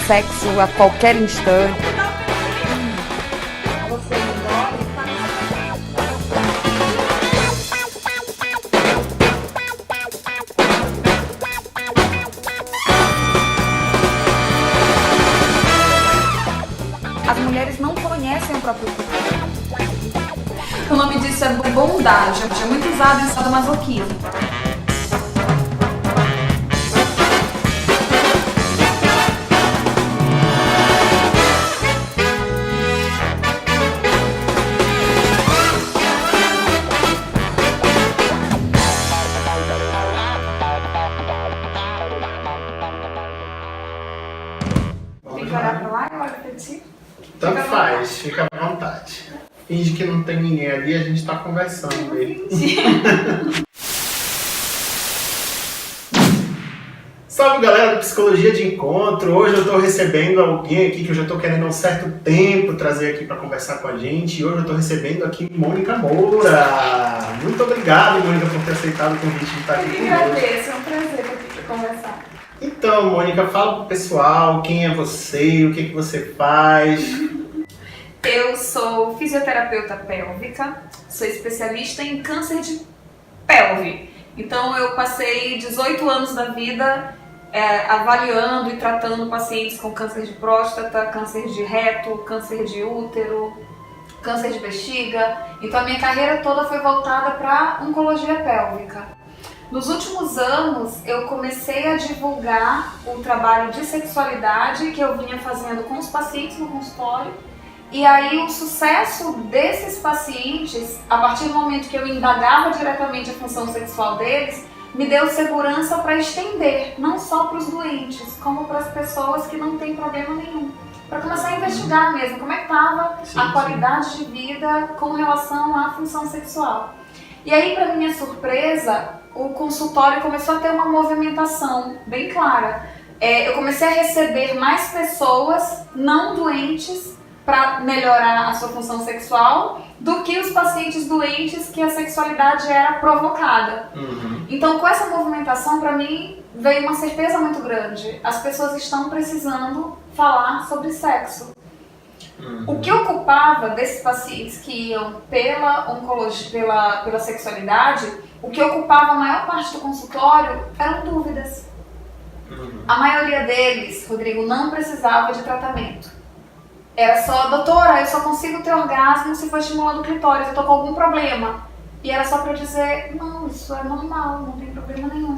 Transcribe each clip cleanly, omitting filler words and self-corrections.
sexo a qualquer instante. As mulheres não conhecem o próprio corpo. O nome disso é bondade, é muito usado em sadomasoquismo. Tem que olhar pra lá e olhar pra ti? Tanto faz, fica à vontade. Finge que não tem ninguém ali, a gente tá conversando mesmo. Salve galera do Psicologia de Encontro! Hoje eu tô recebendo alguém aqui que eu já tô querendo há um certo tempo trazer aqui para conversar com a gente. E hoje eu tô recebendo aqui Mônica Moura. Muito obrigado, Mônica, por ter aceitado o convite de estar aqui conosco. Eu agradeço, é um prazer estar aqui para conversar. Então, Mônica, fala pro pessoal quem é você, o que você faz. Eu sou fisioterapeuta pélvica, sou especialista em câncer de pelve. Então eu passei 18 anos da vida avaliando e tratando pacientes com câncer de próstata, câncer de reto, câncer de útero, câncer de bexiga. Então a minha carreira toda foi voltada para oncologia pélvica. Nos últimos anos eu comecei a divulgar o trabalho de sexualidade que eu vinha fazendo com os pacientes no consultório. E aí o sucesso desses pacientes, a partir do momento que eu indagava diretamente a função sexual deles, me deu segurança para estender, não só para os doentes, como para as pessoas que não têm problema nenhum. Para começar a investigar mesmo como é que estava a qualidade de vida com relação à função sexual. E aí, para minha surpresa, o consultório começou a ter uma movimentação bem clara. Eu comecei a receber mais pessoas não doentes para melhorar a sua função sexual do que os pacientes doentes que a sexualidade era provocada. Então, com essa movimentação, para mim, veio uma certeza muito grande. As pessoas estão precisando falar sobre sexo. O que ocupava desses pacientes que iam pela oncologia, pela sexualidade, o que ocupava a maior parte do consultório eram dúvidas. A maioria deles, Rodrigo, não precisava de tratamento. Era só, doutora, eu só consigo ter orgasmo se for estimulando o clitóris, eu tô com algum problema. E era só pra eu dizer, não, isso é normal, não tem problema nenhum.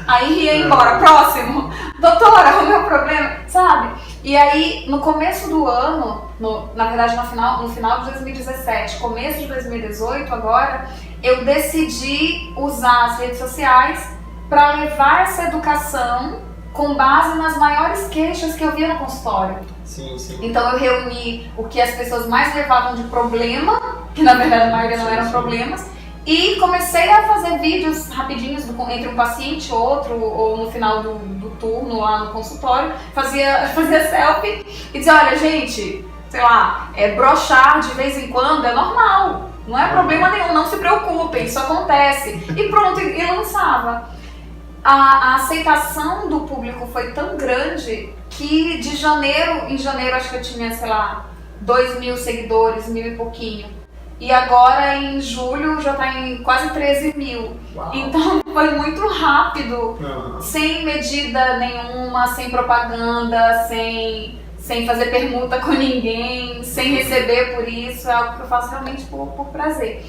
Aí ia embora, próximo. Doutora, o meu problema, sabe? E aí, no começo do ano, na verdade no final de 2017, começo de 2018 agora, eu decidi usar as redes sociais para levar essa educação com base nas maiores queixas que eu via no consultório. Sim. Então eu reuni o que as pessoas mais levavam de problema, que na verdade a maioria não eram problemas, e comecei a fazer vídeos rapidinhos entre um paciente e outro, ou no final do turno lá no consultório, fazia selfie e dizia, olha gente, sei lá, brochar de vez em quando é normal, não é problema nenhum, não se preocupem, isso acontece. E pronto, e lançava. A aceitação do público foi tão grande que em janeiro acho que eu tinha, sei lá, 2.000 seguidores, 1.000 e pouquinho. E agora em julho já está em quase 13.000. Uau. Então foi muito rápido, sem medida nenhuma, sem propaganda, sem fazer permuta com ninguém, sem receber por isso. É algo que eu faço realmente por prazer.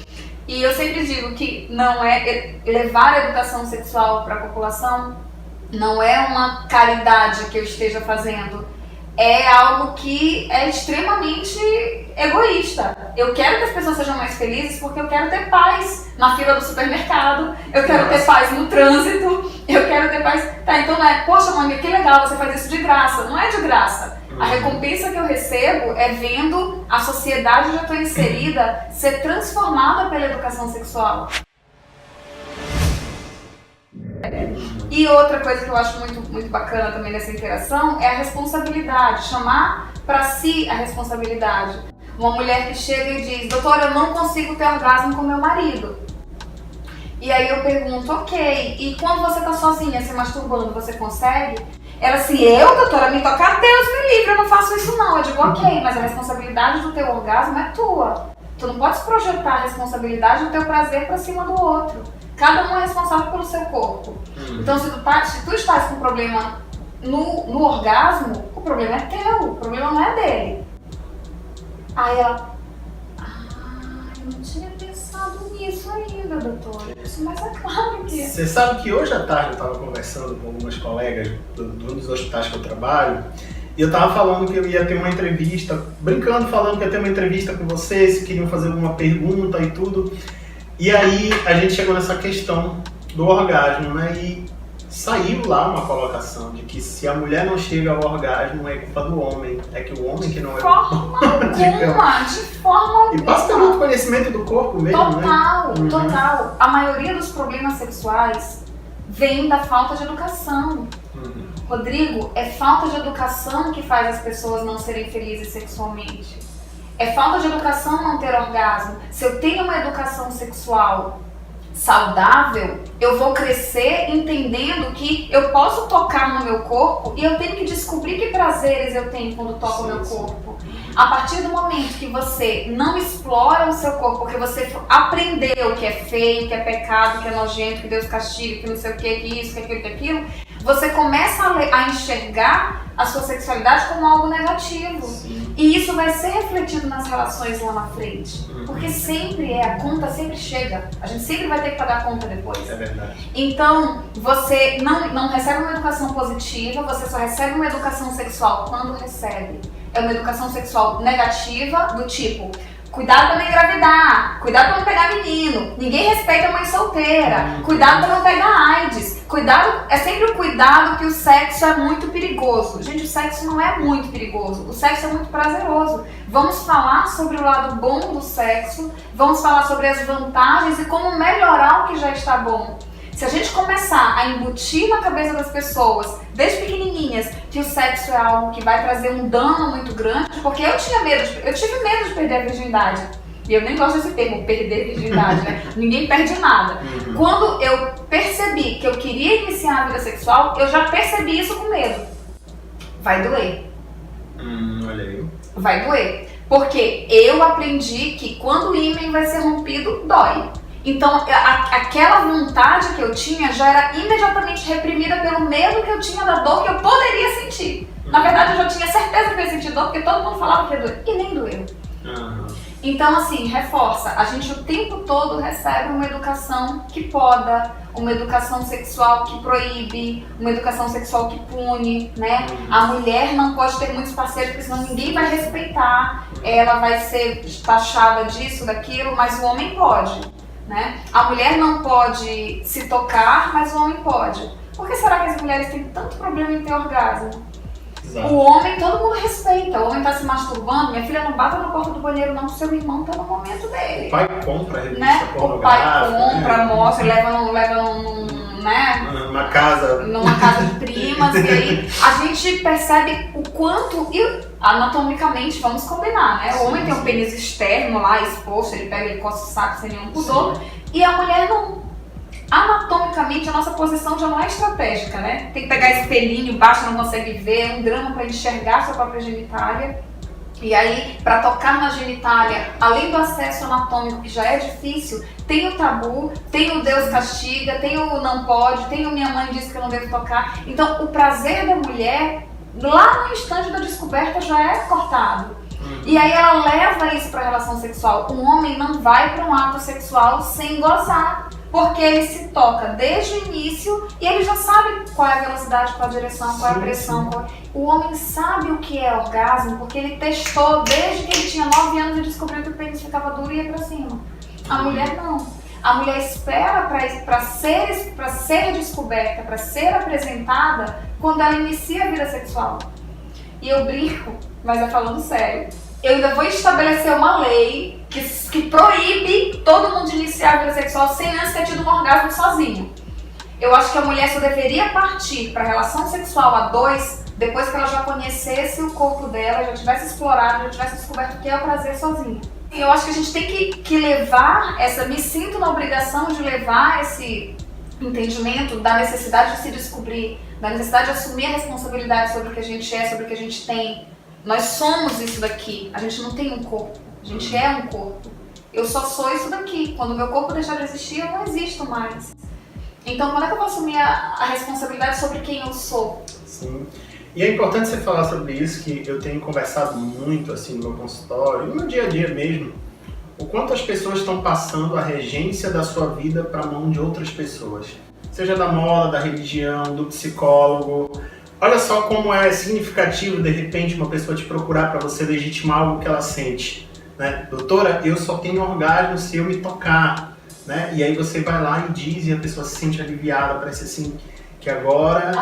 E eu sempre digo que não é levar a educação sexual para a população, não é uma caridade que eu esteja fazendo, é algo que é extremamente egoísta. Eu quero que as pessoas sejam mais felizes porque eu quero ter paz na fila do supermercado, eu quero ter paz no trânsito, eu quero ter paz... Tá, então não é, poxa Mônica, que legal, você faz isso de graça. Não é de graça. A recompensa que eu recebo é vendo a sociedade onde eu estou inserida ser transformada pela educação sexual. E outra coisa que eu acho muito bacana também nessa interação é a responsabilidade, chamar para si a responsabilidade. Uma mulher que chega e diz, doutora, eu não consigo ter orgasmo com meu marido. E aí eu pergunto, ok, e quando você está sozinha se masturbando, você consegue? Ela assim, doutora, me tocar, Deus me livre, eu não faço isso não. Eu digo, ok, mas a responsabilidade do teu orgasmo é tua. Tu não pode projetar a responsabilidade do teu prazer pra cima do outro. Cada um é responsável pelo seu corpo. Então, se tu estás com um problema no orgasmo, o problema é teu, o problema não é dele. Aí ela, eu não tinha pensado nisso ainda, doutora. Mas é claro que... Você sabe que hoje à tarde eu estava conversando com algumas colegas de um dos hospitais que eu trabalho, e eu estava falando que eu ia ter uma entrevista, brincando, falando que ia ter uma entrevista com vocês, se queriam fazer alguma pergunta e tudo. E aí a gente chegou nessa questão do orgasmo, né? E saiu lá uma colocação de que se a mulher não chega ao orgasmo é culpa do homem, é que o homem que não é... De forma alguma. E passa pelo conhecimento do corpo mesmo, total, né? Total. A maioria dos problemas sexuais vem da falta de educação. Rodrigo, é falta de educação que faz as pessoas não serem felizes sexualmente. É falta de educação não ter orgasmo. Se eu tenho uma educação sexual saudável, eu vou crescer entendendo que eu posso tocar no meu corpo e eu tenho que descobrir que prazeres eu tenho quando toco o meu corpo. A partir do momento que você não explora o seu corpo, porque você aprendeu que é feio, que é pecado, que é nojento, que Deus castiga, que não sei o que isso, que aquilo, que aquilo, você começa a enxergar a sua sexualidade como algo negativo. E isso vai ser refletido nas relações lá na frente. Porque sempre a conta sempre chega. A gente sempre vai ter que pagar a conta depois. É verdade. Então, você não recebe uma educação positiva, você só recebe uma educação sexual quando recebe. É uma educação sexual negativa, do tipo... Cuidado pra não engravidar, cuidado pra não pegar menino, ninguém respeita a mãe solteira, cuidado pra não pegar AIDS, cuidado, é sempre o cuidado que o sexo é muito perigoso. Gente, o sexo não é muito perigoso, o sexo é muito prazeroso. Vamos falar sobre o lado bom do sexo, vamos falar sobre as vantagens e como melhorar o que já está bom. Se a gente começar a embutir na cabeça das pessoas, desde pequenininhas, que o sexo é algo que vai trazer um dano muito grande, porque eu tive medo de perder a virgindade. E eu nem gosto desse termo, perder a virgindade, né? Ninguém perde nada. Quando eu percebi que eu queria iniciar a vida sexual, eu já percebi isso com medo. Vai doer. Olha aí. Vai doer. Porque eu aprendi que quando o ímen vai ser rompido, dói. Então, aquela vontade que eu tinha já era imediatamente reprimida pelo medo que eu tinha da dor que eu poderia sentir. Na verdade, eu já tinha certeza que eu ia sentir dor, porque todo mundo falava que ia doer. E nem doeu. Então, assim, reforça. A gente o tempo todo recebe uma educação que poda, uma educação sexual que proíbe, uma educação sexual que pune, né? A mulher não pode ter muitos parceiros, porque senão ninguém vai respeitar. Ela vai ser taxada disso, daquilo, mas o homem pode. Né? A mulher não pode se tocar, mas o homem pode. Por que será que as mulheres têm tanto problema em ter orgasmo? Exato. O homem, todo mundo respeita. O homem tá se masturbando, minha filha, não bata na porta do banheiro não, que o seu irmão tá no momento dele. O pai compra a revista, né? O pai compra, mostra, leva né? Numa casa de primas, e aí a gente percebe o quanto, e anatomicamente, vamos combinar, né? O homem tem um pênis externo lá, exposto, ele pega, ele coça o saco sem nenhum pudor, e a mulher não. Anatomicamente, a nossa posição já não é estratégica, né? Tem que pegar espelhinho embaixo, não consegue ver, é um drama para enxergar sua própria genitália. E aí, para tocar na genitália, além do acesso anatômico, que já é difícil, tem o tabu, tem o Deus castiga, tem o não pode, tem o minha mãe disse que eu não devo tocar. Então, o prazer da mulher, lá no instante da descoberta, já é cortado. E aí ela leva isso para a relação sexual. Um homem não vai para um ato sexual sem gozar, porque ele se toca desde o início e ele já sabe qual é a velocidade, qual é a direção, qual é a pressão. O homem sabe o que é orgasmo porque ele testou desde que ele tinha 9 anos e descobriu que o pênis ficava duro e ia pra cima. A mulher não. A mulher espera para ser descoberta, para ser apresentada quando ela inicia a vida sexual. E eu brinco, mas é falando sério. Eu ainda vou estabelecer uma lei que proíbe todo mundo de iniciar a vida sexual sem antes ter tido um orgasmo sozinho. Eu acho que a mulher só deveria partir para a relação sexual a dois depois que ela já conhecesse o corpo dela, já tivesse explorado, já tivesse descoberto o que é o prazer sozinha. E eu acho que a gente tem que levar me sinto na obrigação de levar esse entendimento da necessidade de se descobrir, da necessidade de assumir a responsabilidade sobre o que a gente é, sobre o que a gente tem. Nós somos isso daqui, a gente não tem um corpo, a gente é um corpo. Eu só sou isso daqui, quando o meu corpo deixar de existir, eu não existo mais. Então, quando é que eu vou assumir a responsabilidade sobre quem eu sou? Sim. E é importante você falar sobre isso, que eu tenho conversado muito assim no meu consultório, no meu dia a dia mesmo, o quanto as pessoas estão passando a regência da sua vida para a mão de outras pessoas. Seja da moda, da religião, do psicólogo. Olha só como é significativo, de repente, uma pessoa te procurar para você legitimar algo que ela sente. Né? Doutora, eu só tenho orgasmo se eu me tocar. Né? E aí você vai lá e diz, e a pessoa se sente aliviada, parece assim... que agora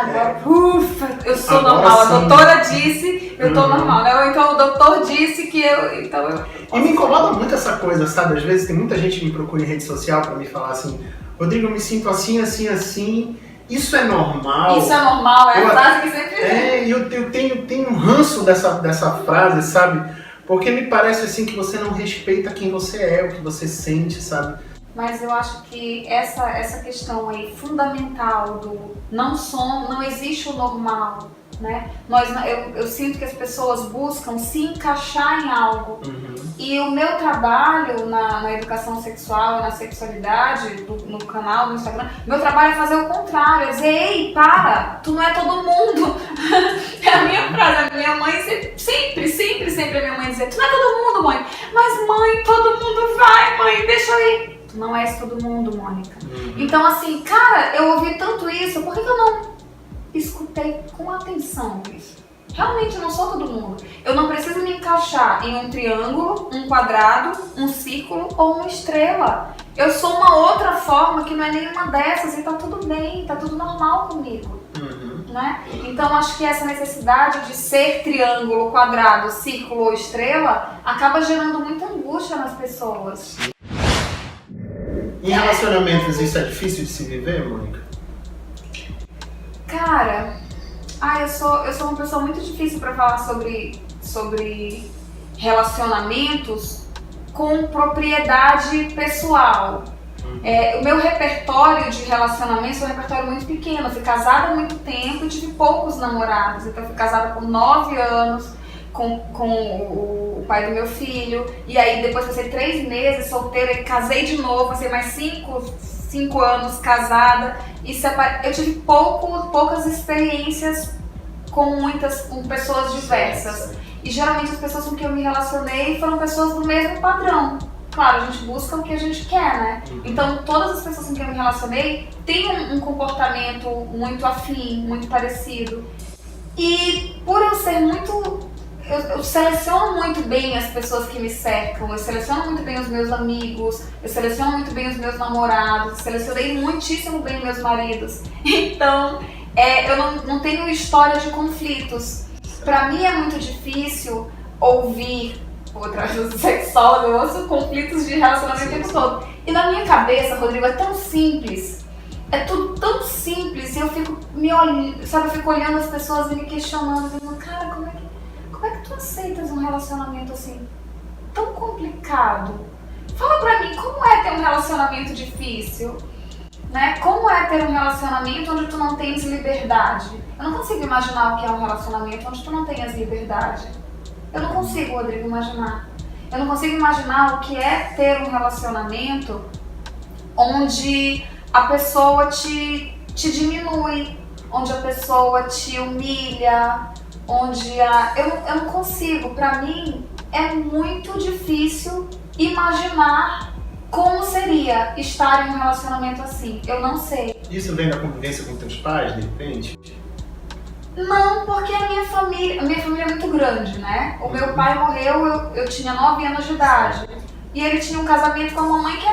ufa, eu sou normal, sim. A doutora disse, eu tô normal, né? Ou então o doutor disse que eu... Então eu e me incomoda muito essa coisa, sabe? Às vezes tem muita gente que me procura em rede social pra me falar assim, Rodrigo, eu me sinto assim, assim, assim, isso é normal. Isso é normal, é a frase que sempre... E eu tenho um ranço dessa frase, sabe? Porque me parece assim que você não respeita quem você é, o que você sente, sabe? Mas eu acho que essa questão aí fundamental do não existe o normal, né? Eu sinto que as pessoas buscam se encaixar em algo. E o meu trabalho na educação sexual, na sexualidade, no canal, no Instagram, meu trabalho é fazer o contrário, é dizer, ei, para, tu não é todo mundo. É a minha frase, a minha mãe sempre a minha mãe dizer, tu não é todo mundo, mãe. Mas mãe, todo mundo vai, mãe, deixa eu ir. Tu não és todo mundo, Mônica. Então assim, cara, eu ouvi tanto isso, por que eu não escutei com atenção isso? Realmente eu não sou todo mundo. Eu não preciso me encaixar em um triângulo, um quadrado, um círculo ou uma estrela. Eu sou uma outra forma que não é nenhuma dessas e tá tudo bem, tá tudo normal comigo. Né? Então acho que essa necessidade de ser triângulo, quadrado, círculo ou estrela acaba gerando muita angústia nas pessoas. Em relacionamentos isso é difícil de se viver, Mônica? Cara, eu sou uma pessoa muito difícil para falar sobre relacionamentos com propriedade pessoal. O meu repertório de relacionamentos é um repertório muito pequeno. Eu fui casada há muito tempo e tive poucos namorados. Então eu fui casada por 9 anos com o pai do meu filho. E aí depois passei 3 meses solteira e casei de novo. Passei mais 5 anos casada. E eu tive poucas experiências com pessoas diversas. E geralmente as pessoas com quem eu me relacionei foram pessoas do mesmo padrão. Claro, a gente busca o que a gente quer, né? Então, todas as pessoas com quem eu me relacionei têm um comportamento muito afim, muito parecido. E por eu ser muito... Eu seleciono muito bem as pessoas que me cercam, eu seleciono muito bem os meus amigos, eu seleciono muito bem os meus namorados, eu selecionei muitíssimo bem meus maridos. Então, eu não tenho história de conflitos. Pra mim é muito difícil ouvir... atrás do sexólogo, eu ouço conflitos de relacionamento o tempo todo. E na minha cabeça, Rodrigo, é tão simples. É tudo tão simples. E eu fico eu fico olhando as pessoas e me questionando, dizendo, cara, como é que tu aceitas um relacionamento assim, tão complicado? Fala pra mim, como é ter um relacionamento difícil? Né? Como é ter um relacionamento onde tu não tens liberdade? Eu não consigo imaginar o que é um relacionamento onde tu não tenhas liberdade. Eu não consigo, Rodrigo, imaginar. Eu não consigo imaginar o que é ter um relacionamento onde a pessoa te diminui, onde a pessoa te humilha, eu não consigo. Pra mim, é muito difícil imaginar como seria estar em um relacionamento assim. Eu não sei. Isso vem da convivência com teus pais, de repente? Não, porque a minha família é muito grande, né? O meu pai morreu, eu tinha 9 anos de idade. E ele tinha um casamento com a mamãe que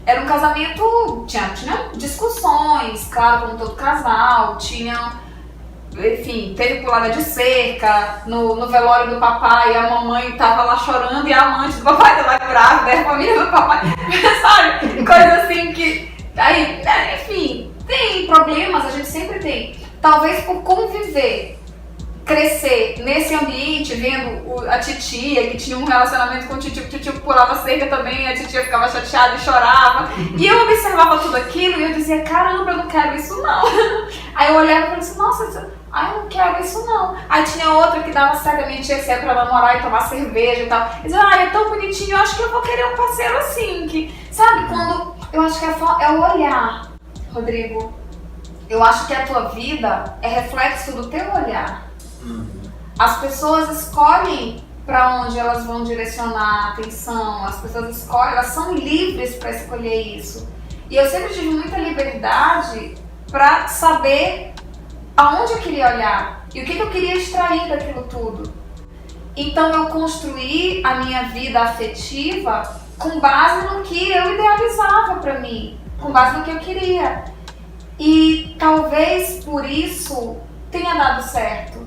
era um casamento, tinha discussões, claro, como todo casal, enfim, teve pulada de cerca, no velório do papai, a mamãe tava lá chorando e a amante do papai tava grávida, a família do papai, sabe? Coisa assim que, aí, enfim, tem problemas, a gente sempre tem. Talvez por conviver crescer nesse ambiente, vendo a titia, que tinha um relacionamento com o titio pulava cerca também, a titia ficava chateada e chorava. E eu observava tudo aquilo e eu dizia, caramba, eu não quero isso não. Aí eu olhava e falava assim, nossa, eu não quero isso não. Aí tinha outra que dava certo, a minha tia saía pra namorar e tomar cerveja e tal. E dizia, é tão bonitinho, eu acho que eu vou querer um parceiro assim. Que, sabe, quando eu acho que é o olhar, Rodrigo. Eu acho que a tua vida é reflexo do teu olhar. As pessoas escolhem para onde elas vão direcionar a atenção, as pessoas escolhem, elas são livres para escolher isso. E eu sempre tive muita liberdade para saber aonde eu queria olhar e o que eu queria extrair daquilo tudo. Então eu construí a minha vida afetiva com base no que eu idealizava para mim, com base no que eu queria. E talvez por isso tenha dado certo.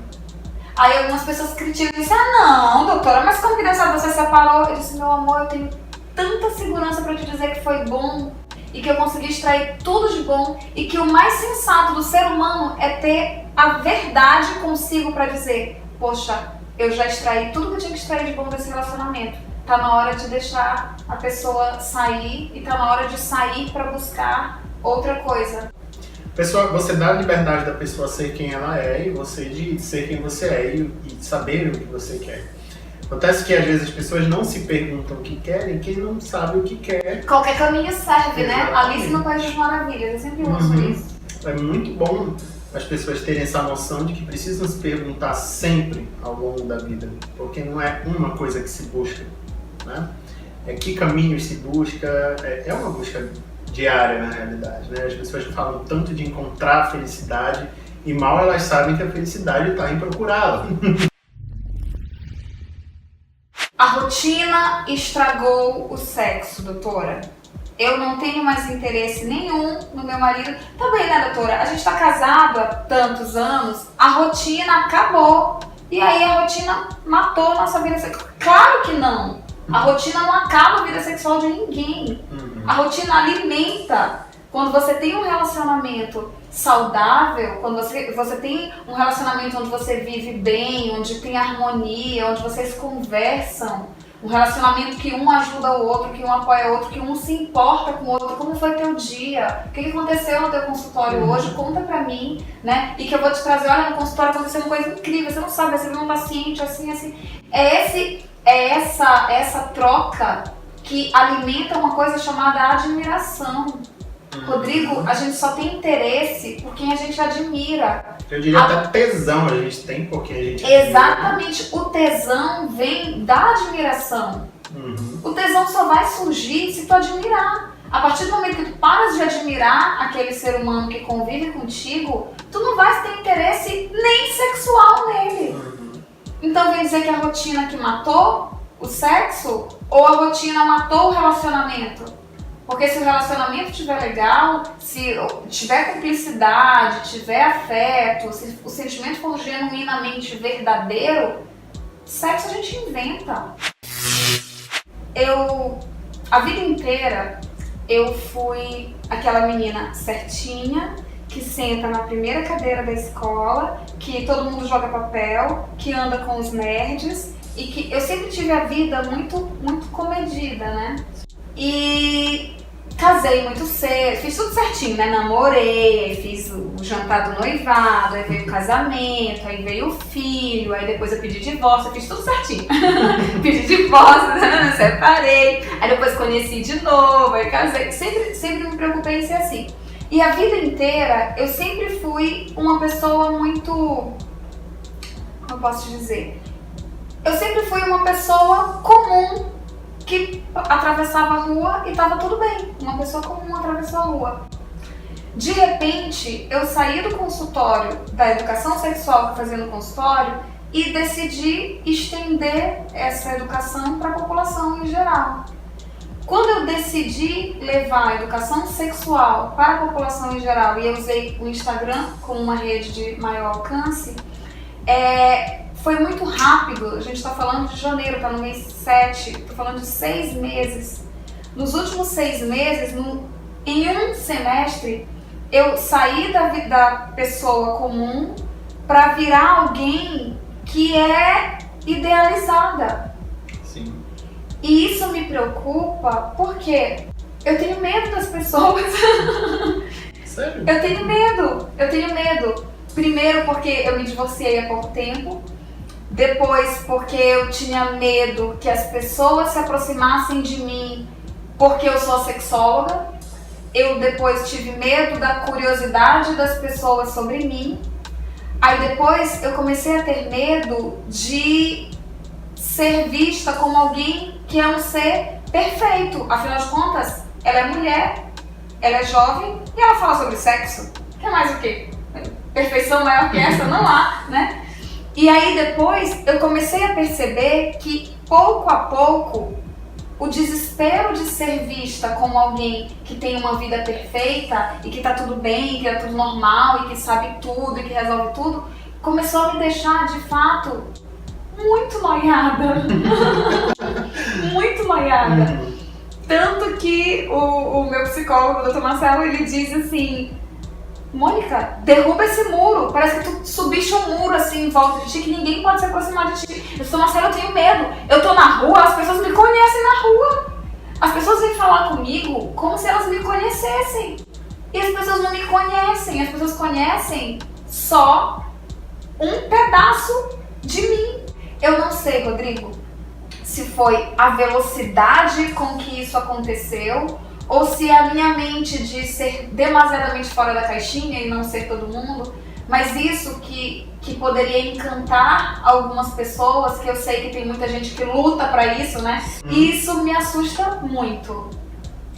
Aí algumas pessoas criticam e dizem, não, doutora, mas como que dessa você separou? Eu disse, meu amor, eu tenho tanta segurança para te dizer que foi bom e que eu consegui extrair tudo de bom e que o mais sensato do ser humano é ter a verdade consigo para dizer, poxa, eu já extraí tudo que eu tinha que extrair de bom desse relacionamento. Tá na hora de deixar a pessoa sair e tá na hora de sair para buscar outra coisa. Pessoa, você dá a liberdade da pessoa ser quem ela é e você de ser quem você é e saber o que você quer. Acontece que às vezes as pessoas não se perguntam o que querem, quem não sabe o que quer. Qualquer caminho serve, né? Exatamente. Alice no País das Maravilhas, eu sempre ouço isso. É muito bom as pessoas terem essa noção de que precisam se perguntar sempre ao longo da vida, porque não é uma coisa que se busca, né? É que caminhos se busca, é uma busca diária na realidade, né? As pessoas falam tanto de encontrar a felicidade e mal elas sabem que a felicidade está em procurá-la. A rotina estragou o sexo, doutora. Eu não tenho mais interesse nenhum no meu marido. Tá bem, né, doutora? A gente tá casado há tantos anos, a rotina acabou. E aí a rotina matou a nossa vida sexual. Claro que não. A rotina não acaba a vida sexual de ninguém. A rotina alimenta. Quando você tem um relacionamento saudável, quando você tem um relacionamento onde você vive bem, onde tem harmonia, onde vocês conversam, um relacionamento que um ajuda o outro, que um apoia o outro, que um se importa com o outro, como foi teu dia, o que aconteceu no teu consultório hoje, conta pra mim, né? E que eu vou te trazer, olha, no consultório aconteceu uma coisa incrível, você não sabe, você viu um paciente assim, assim. É essa troca que alimenta uma coisa chamada admiração. Rodrigo, a gente só tem interesse por quem a gente admira. Eu diria até tesão a gente tem por quem a gente Exatamente, admira. O tesão vem da admiração. O tesão só vai surgir se tu admirar. A partir do momento que tu paras de admirar aquele ser humano que convive contigo, tu não vai ter interesse nem sexual nele. Então vem dizer que a rotina que matou o sexo ou a rotina matou o relacionamento? Porque se o relacionamento estiver legal, se tiver cumplicidade, tiver afeto, se o sentimento for genuinamente verdadeiro, sexo a gente inventa. A vida inteira, eu fui aquela menina certinha, que senta na primeira cadeira da escola, que todo mundo joga papel, que anda com os nerds, e que eu sempre tive a vida muito, muito comedida, né? E casei muito cedo, fiz tudo certinho, né? Namorei, fiz o jantar do noivado, aí veio o casamento, aí veio o filho, aí depois eu pedi divórcio, eu fiz tudo certinho. Pedi divórcio, né? Separei, aí depois conheci de novo, aí casei. Sempre me preocupei em ser assim. E a vida inteira eu sempre fui uma pessoa muito... Como eu posso te dizer? Eu sempre fui uma pessoa comum que atravessava a rua e estava tudo bem. Uma pessoa comum atravessou a rua. De repente, eu saí do consultório, da educação sexual que eu fazia no consultório, e decidi estender essa educação para a população em geral. Quando eu decidi levar a educação sexual para a população em geral, e eu usei o Instagram como uma rede de maior alcance, foi muito rápido. A gente está falando de janeiro, está no mês 7, estou falando de 6 meses. Nos últimos 6 meses, em um semestre, eu saí da pessoa comum para virar alguém que é idealizada. Sim. E isso me preocupa porque eu tenho medo das pessoas. Sério? Eu tenho medo. Primeiro porque eu me divorciei há pouco tempo. Depois porque eu tinha medo que as pessoas se aproximassem de mim porque eu sou sexóloga. Eu depois tive medo da curiosidade das pessoas sobre mim. Aí depois eu comecei a ter medo de ser vista como alguém que é um ser perfeito. Afinal de contas, ela é mulher, ela é jovem e ela fala sobre sexo. Quer mais o quê? Perfeição maior que essa não há, né? E aí depois eu comecei a perceber que pouco a pouco o desespero de ser vista como alguém que tem uma vida perfeita e que tá tudo bem, que é tudo normal e que sabe tudo e que resolve tudo, começou a me deixar de fato muito noiada. Muito noiada. Tanto que o meu psicólogo, o Dr. Marcelo, ele diz assim: Mônica, derruba esse muro. Parece que tu subiste um muro assim em volta de ti que ninguém pode se aproximar de ti. Eu disse: Marcelo, eu tenho medo. Eu tô na rua, as pessoas me conhecem na rua. As pessoas vêm falar comigo como se elas me conhecessem. E as pessoas não me conhecem. As pessoas conhecem só um pedaço de mim. Eu não sei, Rodrigo, se foi a velocidade com que isso aconteceu ou se a minha mente de ser demasiadamente fora da caixinha e não ser todo mundo, mas isso que poderia encantar algumas pessoas, que eu sei que tem muita gente que luta pra isso, né? E isso me assusta muito.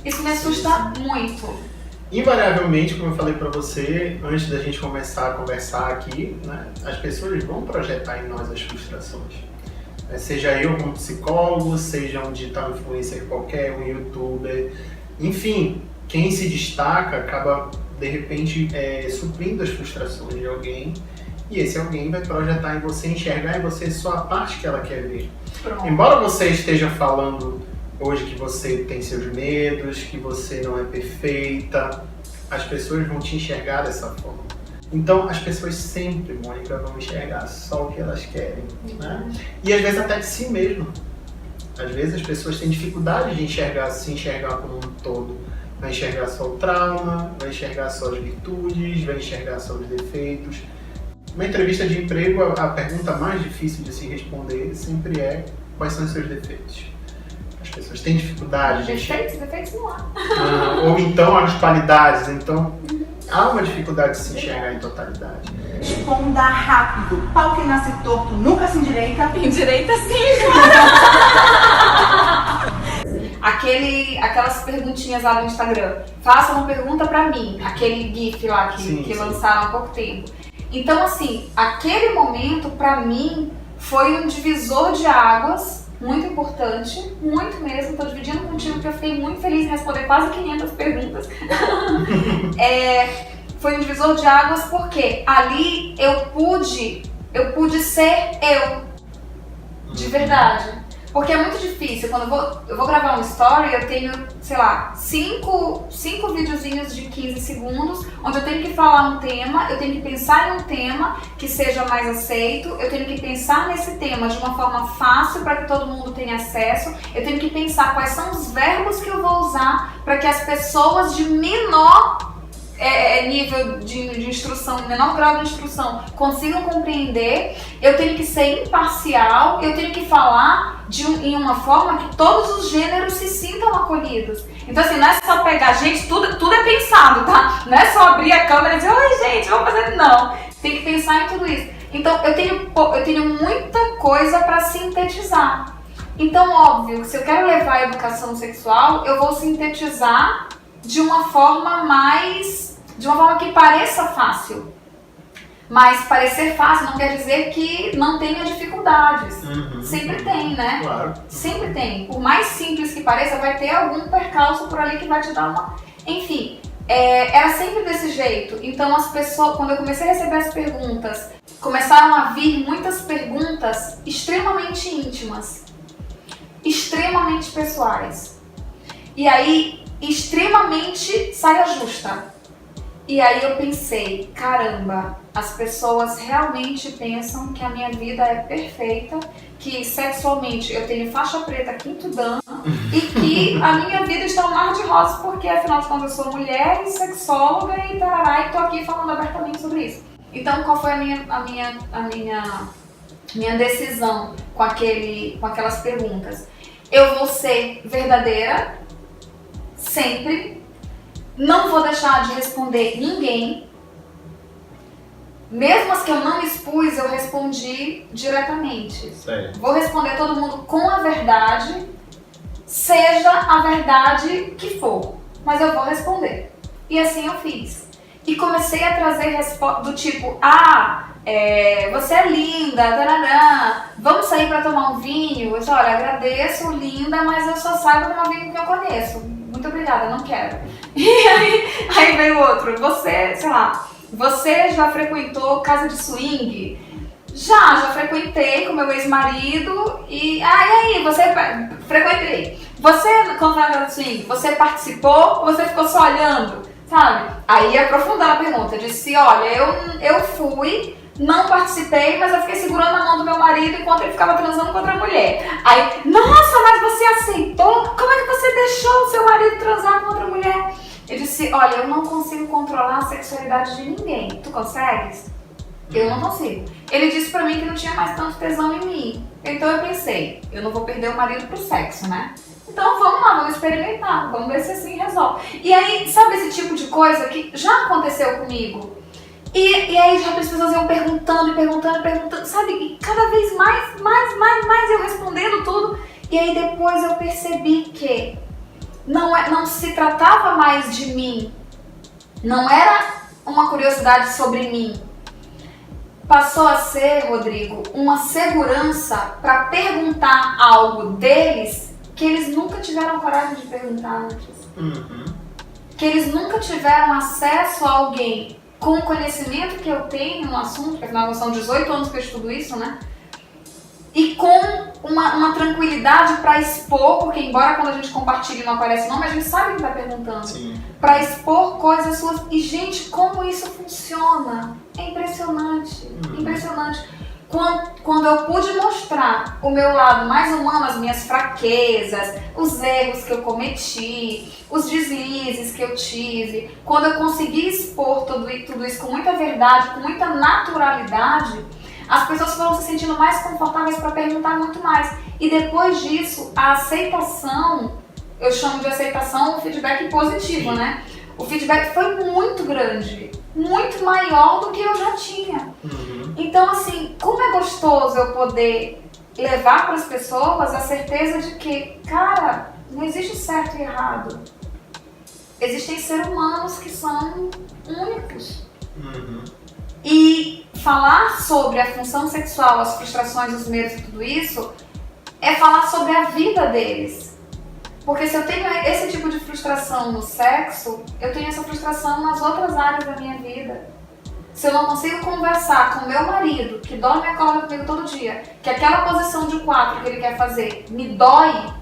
Isso me assusta muito. Invariavelmente, como eu falei pra você, antes da gente começar a conversar aqui, né, as pessoas vão projetar em nós as frustrações. Seja eu como psicólogo, seja um digital influencer qualquer, um youtuber, enfim, quem se destaca acaba, de repente, suprindo as frustrações de alguém, e esse alguém vai projetar em você, enxergar em você só a parte que ela quer ver. Pronto. Embora você esteja falando hoje que você tem seus medos, que você não é perfeita, as pessoas vão te enxergar dessa forma. Então, as pessoas sempre, Mônica, vão enxergar só o que elas querem, né? E às vezes até de si mesmo. Às vezes as pessoas têm dificuldade de se enxergar como um todo. Vai enxergar só o trauma, vai enxergar só as virtudes, vai enxergar só os defeitos. Numa entrevista de emprego, a pergunta mais difícil de se responder sempre é: quais são os seus defeitos? As pessoas têm dificuldade de enxergar. Defeitos não há. Ou então as qualidades. Então, há uma dificuldade de se enxergar em totalidade. Responda rápido. Pau que nasce torto nunca se endireita. Endireita sim. Aquelas perguntinhas lá no Instagram. Faça uma pergunta pra mim. Aquele GIF lá que lançaram há pouco tempo. Então, assim, aquele momento pra mim foi um divisor de águas muito importante, muito mesmo. Tô dividindo contigo porque eu fiquei muito feliz em responder quase 500 perguntas. Foi um divisor de águas porque ali eu pude ser eu, de verdade. Porque é muito difícil, quando eu vou gravar uma story, eu tenho, sei lá, 5 videozinhos de 15 segundos, onde eu tenho que falar um tema, eu tenho que pensar em um tema que seja mais aceito, eu tenho que pensar nesse tema de uma forma fácil para que todo mundo tenha acesso, eu tenho que pensar quais são os verbos que eu vou usar para que as pessoas de menor nível de instrução, menor grau de instrução, consigam compreender. Eu tenho que ser imparcial, eu tenho que falar em uma forma que todos os gêneros se sintam acolhidos. Então assim, não é só pegar, gente, tudo é pensado, tá? Não é só abrir a câmera e dizer: oi gente, vamos fazer, não. Tem que pensar em tudo isso. Então eu tenho muita coisa para sintetizar. Então óbvio, se eu quero levar a educação sexual, eu vou sintetizar de uma forma que pareça fácil. Mas parecer fácil não quer dizer que não tenha dificuldades. Sempre tem, né? Claro. Sempre tem. Por mais simples que pareça, vai ter algum percalço por ali que vai te dar uma... Enfim, era sempre desse jeito. Então as pessoas, quando eu comecei a receber as perguntas, começaram a vir muitas perguntas extremamente íntimas, extremamente pessoais. E aí, extremamente saia justa. E aí eu pensei: caramba, as pessoas realmente pensam que a minha vida é perfeita, que sexualmente eu tenho faixa preta quinto dan e que a minha vida está um mar de rosas porque afinal de contas eu sou mulher e sexóloga e tarará e tô aqui falando abertamente sobre isso. Então qual foi a minha decisão com aquelas perguntas? Eu vou ser verdadeira sempre, não vou deixar de responder ninguém. Mesmo as que eu não expus, eu respondi diretamente. Certo. Vou responder todo mundo com a verdade, seja a verdade que for, mas eu vou responder. E assim eu fiz. E comecei a trazer respostas do tipo, você é linda, tarará, vamos sair pra tomar um vinho? Eu disse, olha, agradeço, linda, mas eu só saio pra tomar vinho que eu conheço. Muito obrigada, não quero. E aí veio outro, você já frequentou casa de swing? Já frequentei com meu ex-marido e aí, frequentei. Você, quando foi na casa de swing, você participou ou você ficou só olhando? Sabe? Aí aprofundando a pergunta, eu disse, olha, eu fui, não participei, mas eu fiquei segurando a mão do meu marido enquanto ele ficava transando com outra mulher. Aí, nossa, mas você aceitou? Como é que você deixou o seu marido transar com outra mulher? Eu disse, olha, eu não consigo controlar a sexualidade de ninguém. Tu consegues? Eu não consigo. Ele disse pra mim que não tinha mais tanto tesão em mim. Então eu pensei, eu não vou perder o marido pro sexo, né? Então vamos lá, vamos experimentar, vamos ver se assim resolve. E aí, sabe esse tipo de coisa que já aconteceu comigo? E aí já as pessoas iam perguntando, sabe? E cada vez mais eu respondendo tudo. E aí depois eu percebi que não se tratava mais de mim, não era uma curiosidade sobre mim. Passou a ser, Rodrigo, uma segurança para perguntar algo deles que eles nunca tiveram coragem de perguntar antes. Que eles nunca tiveram acesso a alguém com o conhecimento que eu tenho no assunto, porque afinal são 18 anos que eu estudo isso, né? E com uma tranquilidade para expor, porque embora quando a gente compartilha não aparece nome, a gente sabe quem está perguntando. Para expor coisas suas. E gente, como isso funciona? É impressionante, impressionante. Quando eu pude mostrar o meu lado mais humano, as minhas fraquezas, os erros que eu cometi, os deslizes que eu tive, quando eu consegui expor tudo isso com muita verdade, com muita naturalidade, as pessoas foram se sentindo mais confortáveis para perguntar muito mais. E depois disso, a aceitação, eu chamo de aceitação o feedback positivo, né? O feedback foi muito grande, muito maior do que eu já tinha. Então, assim, como é gostoso eu poder levar para as pessoas a certeza de que, cara, não existe certo e errado. Existem seres humanos que são únicos. E falar sobre a função sexual, as frustrações, os medos e tudo isso, é falar sobre a vida deles. Porque se eu tenho esse tipo de frustração no sexo, eu tenho essa frustração nas outras áreas da minha vida. Se eu não consigo conversar com meu marido, que dorme e acorda comigo todo dia, que aquela posição de 4 que ele quer fazer me dói,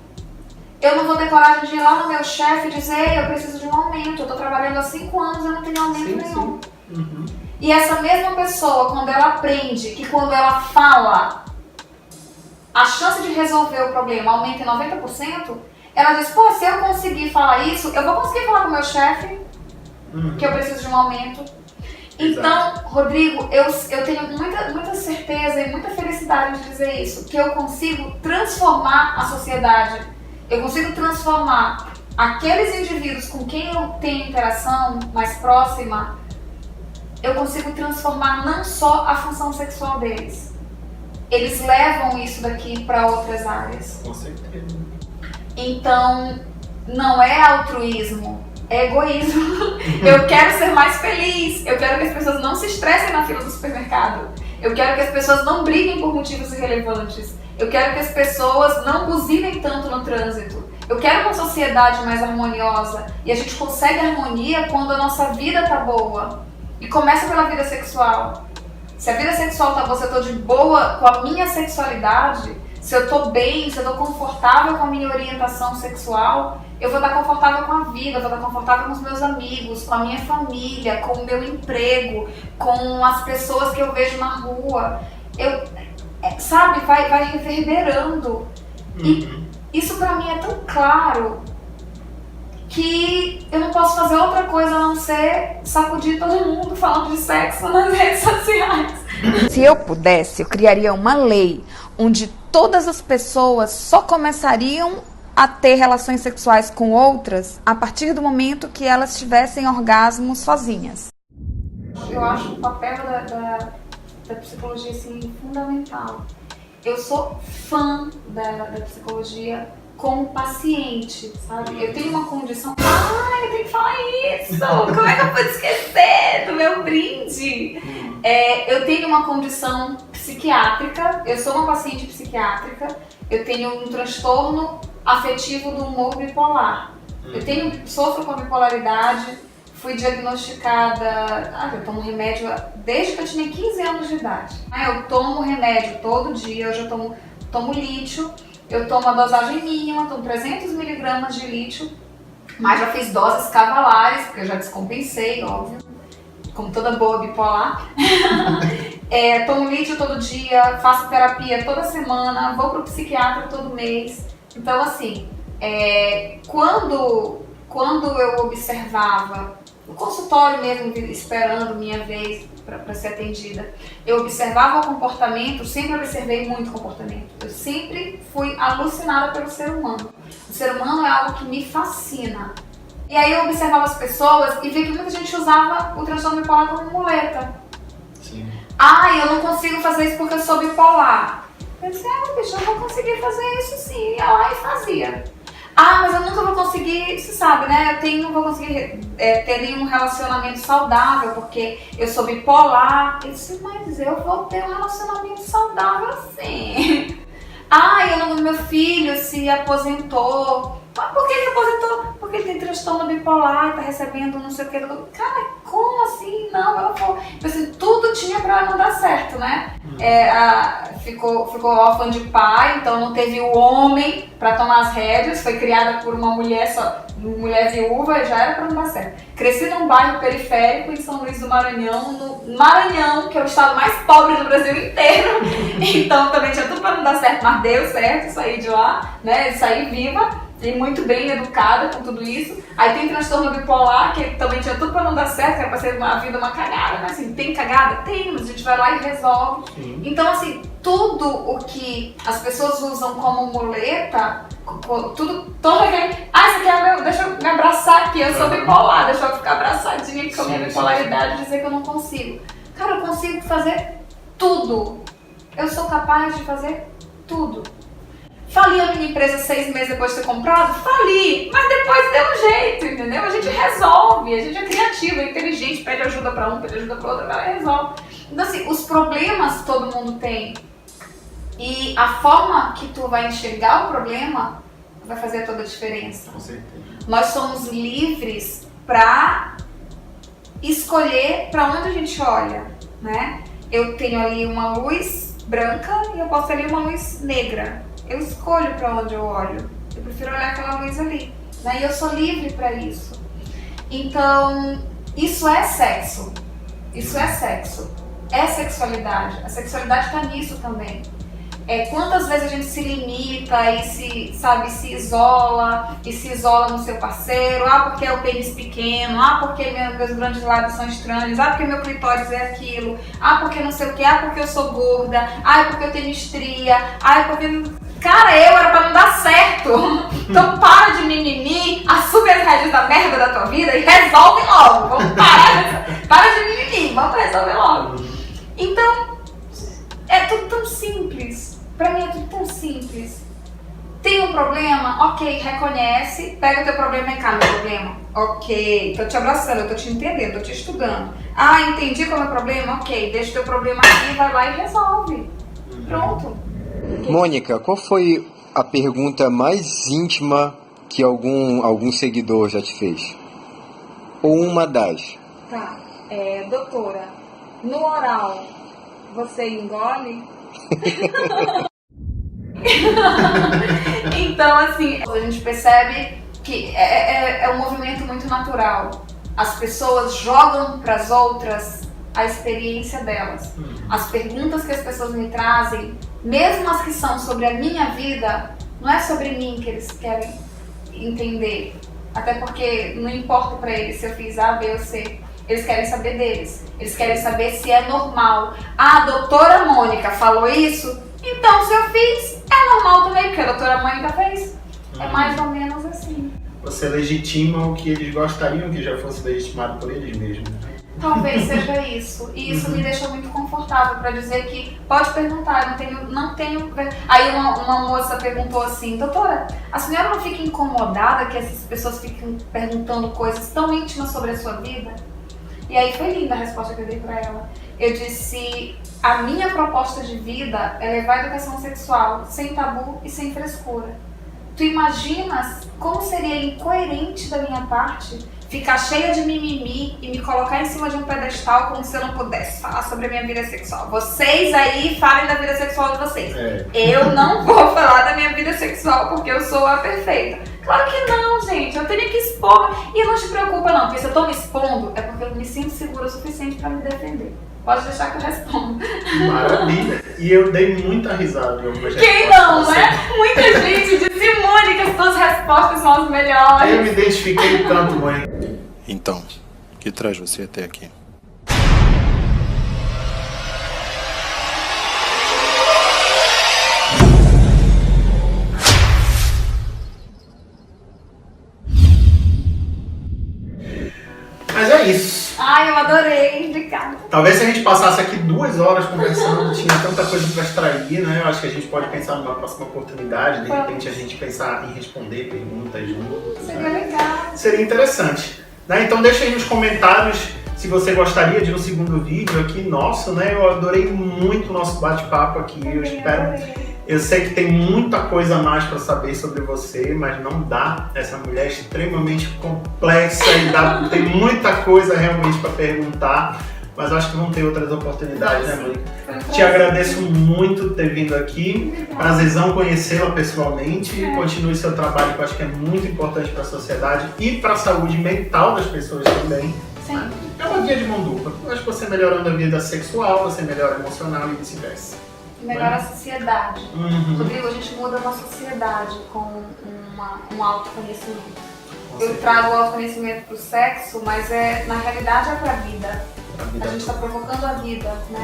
eu não vou ter coragem de ir lá no meu chefe e dizer, eu preciso de um aumento, eu tô trabalhando há 5 anos e eu não tenho aumento nenhum. E essa mesma pessoa, quando ela aprende que quando ela fala, a chance de resolver o problema aumenta em 90%, ela diz, pô, se eu conseguir falar isso, eu vou conseguir falar com o meu chefe, que eu preciso de um aumento. Então, Rodrigo, eu tenho muita certeza e muita felicidade de dizer isso, que eu consigo transformar a sociedade, eu consigo transformar aqueles indivíduos com quem eu tenho interação mais próxima, eu consigo transformar não só a função sexual deles, eles levam isso daqui para outras áreas. Com certeza. Então, não é altruísmo, é egoísmo. Eu quero ser mais feliz, eu quero que as pessoas não se estressem na fila do supermercado, eu quero que as pessoas não briguem por motivos irrelevantes, eu quero que as pessoas não buzinem tanto no trânsito, eu quero uma sociedade mais harmoniosa e a gente consegue harmonia quando a nossa vida tá boa. E começa pela vida sexual. Se a vida sexual tá boa, se eu tô de boa com a minha sexualidade, se eu tô bem, se eu tô confortável com a minha orientação sexual, eu vou estar confortável com a vida, eu vou estar confortável com os meus amigos, com a minha família, com o meu emprego, com as pessoas que eu vejo na rua. Sabe, vai reverberando. E isso pra mim é tão claro que eu não posso fazer outra coisa a não ser sacudir todo mundo falando de sexo nas redes sociais. Se eu pudesse, eu criaria uma lei onde todas as pessoas só começariam a ter relações sexuais com outras a partir do momento que elas tivessem orgasmos sozinhas. Eu acho o papel da psicologia assim, fundamental. Eu sou fã da psicologia como paciente, sabe? Eu tenho uma condição... eu tenho que falar isso! Como é que eu pude esquecer do meu brinde? Eu tenho uma condição psiquiátrica, eu sou uma paciente psiquiátrica, eu tenho um transtorno afetivo do humor bipolar. Sofro com a bipolaridade, fui diagnosticada... eu tomo remédio desde que eu tinha 15 anos de idade. Eu tomo remédio todo dia, hoje eu tomo lítio. Eu tomo a dosagem mínima, tomo 300 mg de lítio, mas já fiz doses cavalares, porque eu já descompensei, óbvio, como toda boa bipolar. Tomo lítio todo dia, faço terapia toda semana, vou pro psiquiatra todo mês. Então, assim, quando eu observava, no consultório mesmo, esperando minha vez para ser atendida, eu observava o comportamento, sempre observei muito comportamento. Eu sempre fui alucinada pelo ser humano. O ser humano é algo que me fascina. E aí eu observava as pessoas e vi que muita gente usava o transtorno bipolar como muleta. Sim. Eu não consigo fazer isso porque eu sou bipolar. Eu disse, bicho, eu vou conseguir fazer isso sim. Ia lá e fazia. Mas eu nunca vou conseguir, você sabe, né? Eu não vou conseguir ter nenhum relacionamento saudável, porque eu sou bipolar. Eu disse, mas eu vou ter um relacionamento saudável sim. Meu filho se aposentou. Mas por que ele aposentou? Porque ele tem transtorno bipolar e tá recebendo não sei o que. Cara, como assim? Não, eu não vou. Assim, tudo tinha pra não dar certo, né? Ficou órfã de pai, então não teve o homem pra tomar as rédeas. Foi criada por uma mulher mulher viúva, já era pra não dar certo. Cresci num bairro periférico em São Luís do Maranhão, no Maranhão, que é o estado mais pobre do Brasil inteiro. Então também tinha tudo pra não dar certo, mas deu certo, saí de lá, né? Saí viva. E muito bem educada com tudo isso. Aí tem transtorno bipolar, que também tinha tudo pra não dar certo, que era pra ser uma vida uma cagada, mas assim, tem cagada? Tem, mas a gente vai lá e resolve. Sim. Então assim, tudo o que as pessoas usam como muleta, todo aquele... isso aqui é meu, deixa eu me abraçar aqui, eu sou bipolar, deixa eu ficar abraçadinha aqui com a minha bipolaridade e dizer que eu não consigo. Cara, eu consigo fazer tudo. Eu sou capaz de fazer tudo. Fali a minha empresa 6 meses depois de ter comprado? Fali, mas depois deu um jeito, entendeu? A gente resolve, a gente é criativo, é inteligente, pede ajuda pra um, pede ajuda pra outro, ela resolve. Então assim, os problemas todo mundo tem e a forma que tu vai enxergar o problema vai fazer toda a diferença. Com certeza. Nós somos livres pra escolher pra onde a gente olha, né? Eu tenho ali uma luz branca e eu posso ter ali uma luz negra. Eu escolho para onde eu olho. Eu prefiro olhar aquela luz ali. Né? E eu sou livre para isso. Então, isso é sexo. Isso é sexo. É sexualidade. A sexualidade está nisso também. Quantas vezes a gente se limita e se isola no seu parceiro, porque é o pênis pequeno, porque meus grandes lábios são estranhos, porque meu clitóris é aquilo, porque não sei o que, porque eu sou gorda, porque eu tenho estria, porque... Cara, era pra não dar certo. Então para de mimimi, assume as rédeas da merda da tua vida e resolve logo. Vamos para de mimimi, vamos resolver logo. Então, é tudo tão simples. Pra mim é tudo tão simples. Tem um problema? Ok, reconhece, pega o teu problema e vem cá, meu problema. Ok, tô te abraçando, eu tô te entendendo, tô te estudando. Entendi qual é o meu problema? Ok, deixa o teu problema aqui, vai lá e resolve. Pronto. Mônica, qual foi a pergunta mais íntima que algum seguidor já te fez? Ou uma das? Tá, doutora, no oral, você engole? Então, assim, a gente percebe que é um movimento muito natural. As pessoas jogam para as outras a experiência delas. As perguntas que as pessoas me trazem, mesmo as que são sobre a minha vida, não é sobre mim que eles querem entender. Até porque não importa para eles se eu fiz A, B ou C. Eles querem saber deles. Eles querem saber se é normal. Ah, a doutora Mônica falou isso? Então, se eu fiz, é normal também, porque a doutora Mônica fez. É mais ou menos assim. Você legitima o que eles gostariam que já fosse legitimado por eles mesmos. Talvez seja isso. E isso me deixa muito confortável para dizer que pode perguntar, eu não tenho. Aí uma moça perguntou assim: doutora, a senhora não fica incomodada que essas pessoas fiquem perguntando coisas tão íntimas sobre a sua vida? E aí foi linda a resposta que eu dei para ela. Eu disse: a minha proposta de vida é levar a educação sexual sem tabu e sem frescura. Tu imaginas como seria incoerente da minha parte ficar cheia de mimimi e me colocar em cima de um pedestal como se eu não pudesse falar sobre a minha vida sexual? Vocês aí falem da vida sexual de vocês. Eu não vou falar da minha vida sexual porque eu sou a perfeita. Claro que não, gente. Eu teria que expor. E não te preocupa não, porque se eu tô me expondo é porque eu me sinto segura o suficiente para me defender. Pode deixar que eu respondo. Maravilha. E eu dei muita risada de algumas Quem não, né? Muita gente disse, Mônica, que as tuas respostas são as melhores. Eu me identifiquei tanto, Mônica. Então, o que traz você até aqui? Mas é isso. Ai, eu adorei indicar. Talvez se a gente passasse aqui 2 horas conversando, tinha tanta coisa para extrair, né? Eu acho que a gente pode pensar numa próxima oportunidade, de repente a gente pensar em responder perguntas juntos. Seria legal. Seria interessante. Né? Então deixa aí nos comentários se você gostaria de um segundo vídeo aqui nosso, né? Eu adorei muito o nosso bate-papo aqui. Eu sei que tem muita coisa a mais para saber sobre você, mas não dá. Essa mulher é extremamente complexa e tem muita coisa realmente para perguntar. Mas acho que vão ter outras oportunidades, né, Mônica? Te agradeço muito ter vindo aqui. Prazerzão conhecê-la pessoalmente. Continue seu trabalho, que eu acho que é muito importante para a sociedade e para a saúde mental das pessoas também. Sim. É uma via de mão dupla. Eu acho que você melhorando a vida sexual, você melhora a emocional e vice-versa. Melhora a sociedade. Uhum. Rodrigo, a gente muda uma sociedade com um autoconhecimento. Eu trago o autoconhecimento para o sexo, mas na realidade é para a vida. A gente está provocando a vida, né?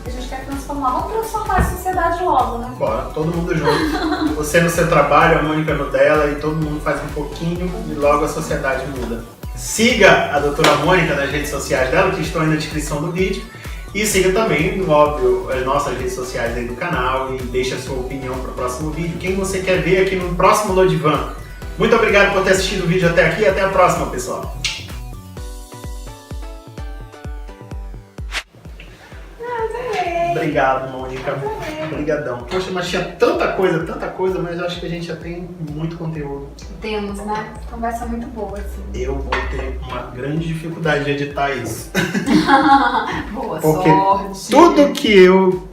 A gente quer transformar. Vamos transformar a sociedade logo, né? Bora, todo mundo junto. Você no seu trabalho, a Mônica no dela, e todo mundo faz um pouquinho e logo a sociedade muda. Siga a doutora Mônica nas redes sociais dela, que estão aí na descrição do vídeo. E siga também, óbvio, as nossas redes sociais aí do canal e deixe a sua opinião para o próximo vídeo. Quem você quer ver aqui no próximo Lodivan. Muito obrigado por ter assistido o vídeo até aqui e até a próxima, pessoal. Obrigado, Mônica. Obrigadão. Poxa, mas tinha tanta coisa, mas acho que a gente já tem muito conteúdo. Temos, né? Conversa muito boa, assim. Eu vou ter uma grande dificuldade de editar isso. Boa Porque sorte. tudo que eu